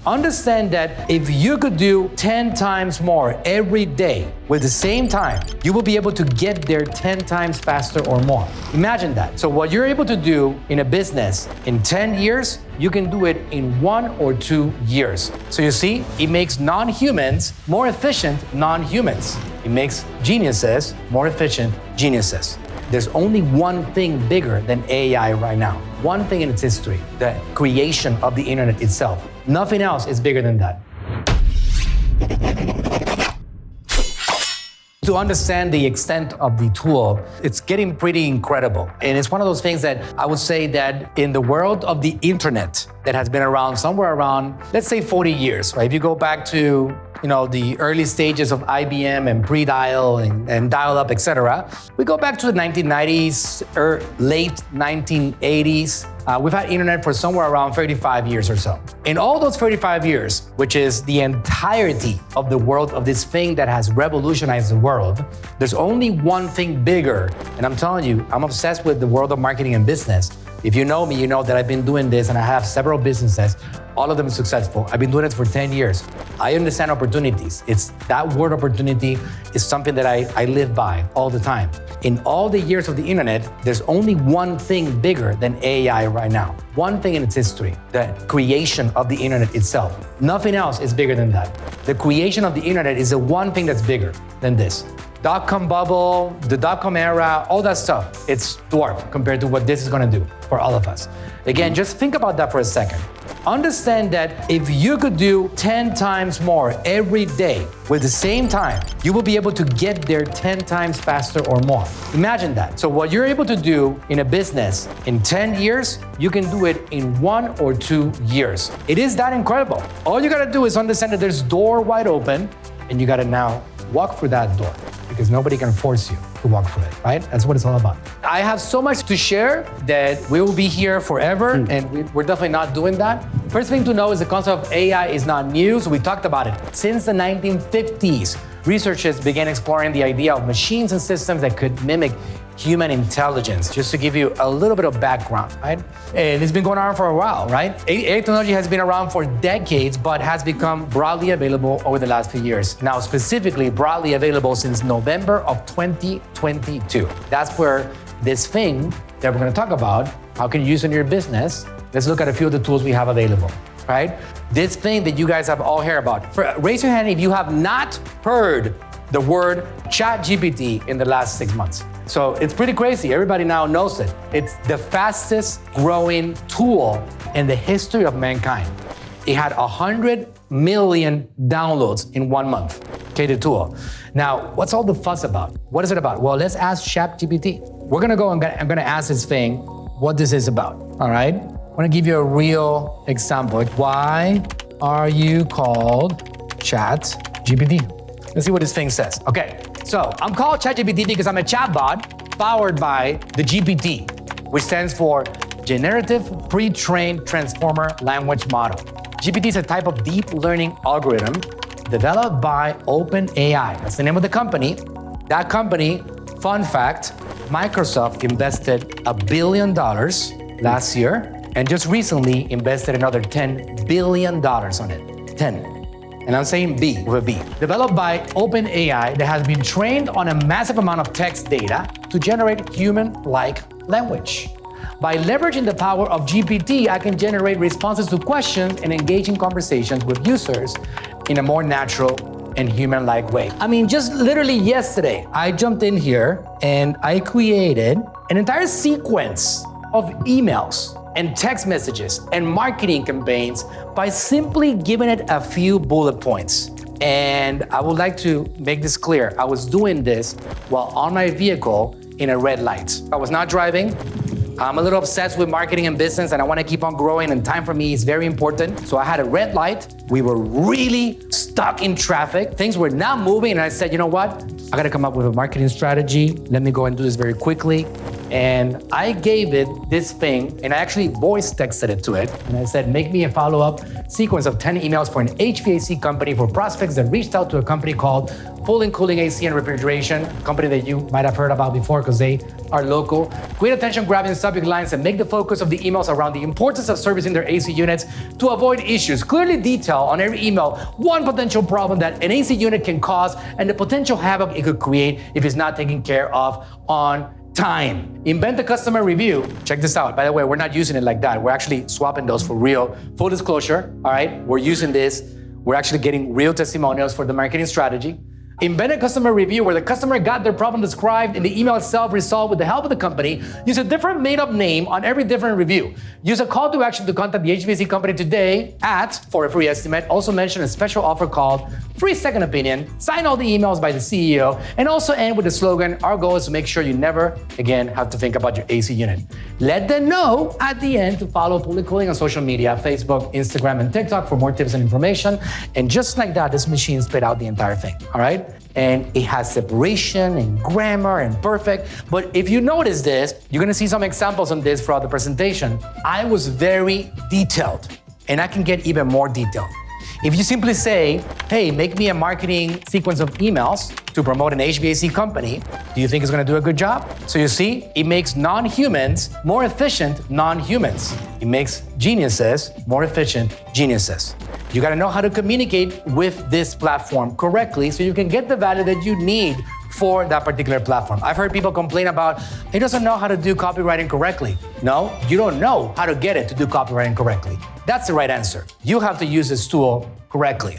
Understand that if you could do 10 times more every day with the same time, you will be able to get there 10 times faster or more. Imagine that. So what you're able to do in a business in 10 years, you can do it in 1 or 2 years. So you see, it makes non-humans more efficient non-humans. It makes geniuses more efficient geniuses. There's only one thing bigger than AI right now. One thing in its history, the creation of the internet itself. Nothing else is bigger than that. To understand the extent of the tool, it's getting pretty incredible. And it's one of those things that I would say that in the world of the internet that has been around somewhere around, let's say 40 years, right? If you go back to the early stages of IBM and pre-dial and dial-up, etc. We go back to the 1990s or late 1980s. We've had internet for somewhere around 35 years or so. In all those 35 years, which is the entirety of the world of this thing that has revolutionized the world, there's only one thing bigger. And I'm telling you, I'm obsessed with the world of marketing and business. If you know me, you know that I've been doing this and I have several businesses, all of them successful. I've been doing it for 10 years. I understand opportunities. It's that word opportunity is something that I live by all the time. In all the years of the internet, there's only one thing bigger than AI right now. One thing in its history, the creation of the internet itself. Nothing else is bigger than that. The creation of the internet is the one thing that's bigger than this. Dot-com bubble, the dot-com era, all that stuff, it's dwarf compared to what this is gonna do for all of us. Again, just think about that for a second. Understand that if you could do 10 times more every day with the same time, you will be able to get there 10 times faster or more. Imagine that. So what you're able to do in a business in 10 years, you can do it in 1 or 2 years. It is that incredible. All you gotta do is understand that there's door wide open and you gotta now walk through that door, because nobody can force you to walk through it, right? That's what it's all about. I have so much to share that we will be here forever, and we're definitely not doing that. First thing to know is the concept of AI is not new, so we talked about it. Since the 1950s, researchers began exploring the idea of machines and systems that could mimic human intelligence, just to give you a little bit of background, right? And it's been going on for a while, right? AI technology has been around for decades, but has become broadly available over the last few years. Now, specifically broadly available since November of 2022. That's where this thing that we're gonna talk about, how can you use it in your business? Let's look at a few of the tools we have available, right? This thing that you guys have all heard about. Raise your hand if you have not heard the word ChatGPT in the last 6 months. So it's pretty crazy. Everybody now knows it. It's the fastest growing tool in the history of mankind. It had 100 million downloads in 1 month, okay, the tool. Now, what's all the fuss about? What is it about? Well, let's ask ChatGPT. We're gonna go, I'm gonna ask this thing what this is about, all right? I wanna give you a real example. Why are you called ChatGPT? Let's see what this thing says. Okay, so I'm called ChatGPT because I'm a chatbot powered by the GPT, which stands for Generative Pre-trained Transformer Language Model. GPT is a type of deep learning algorithm developed by OpenAI. That's the name of the company. That company, fun fact, Microsoft invested $1 billion last year and just recently invested another $10 billion on it. 10. And I'm saying B with a B. Developed by OpenAI that has been trained on a massive amount of text data to generate human-like language. By leveraging the power of GPT, I can generate responses to questions and engage in conversations with users in a more natural and human-like way. I mean, just literally yesterday, I jumped in here and I created an entire sequence of emails and text messages and marketing campaigns by simply giving it a few bullet points. And I would like to make this clear. I was doing this while on my vehicle in a red light. I was not driving. I'm a little obsessed with marketing and business and I want to keep on growing, and time for me is very important. So I had a red light. We were really stuck in traffic. Things were not moving and I said, you know what? I got to come up with a marketing strategy. Let me go and do this very quickly. And I gave it this thing, and I actually voice texted it to it. And I said, make me a follow-up sequence of 10 emails for an HVAC company for prospects that reached out to a company called Cooling, AC and Refrigeration, a company that you might have heard about before because they are local. Great attention-grabbing subject lines and make the focus of the emails around the importance of servicing their AC units to avoid issues. Clearly detail on every email one potential problem that an AC unit can cause and the potential havoc it could create if it's not taken care of on time. Invent a customer review. Check this out. By the way, we're not using it like that. We're actually swapping those for real. Full disclosure, all right? We're using this. We're actually getting real testimonials for the marketing strategy. Invent a customer review where the customer got their problem described in the email itself resolved with the help of the company. Use a different made-up name on every different review. Use a call to action to contact the HVAC company today for a free estimate. Also mention a special offer called Free Second Opinion. Sign all the emails by the CEO and also end with the slogan, our goal is to make sure you never again have to think about your AC unit. Let them know at the end to follow Cooling Cooling on social media, Facebook, Instagram, and TikTok for more tips and information. And just like that, this machine spit out the entire thing, all right? And it has separation and grammar and perfect. But if you notice this, you're gonna see some examples on this throughout the presentation. I was very detailed, and I can get even more detailed. If you simply say, hey, make me a marketing sequence of emails to promote an HVAC company, do you think it's gonna do a good job? So you see, it makes non-humans more efficient non-humans. It makes geniuses more efficient geniuses. You gotta know how to communicate with this platform correctly so you can get the value that you need for that particular platform. I've heard people complain about, it doesn't know how to do copywriting correctly. No, you don't know how to get it to do copywriting correctly. That's the right answer. You have to use this tool correctly.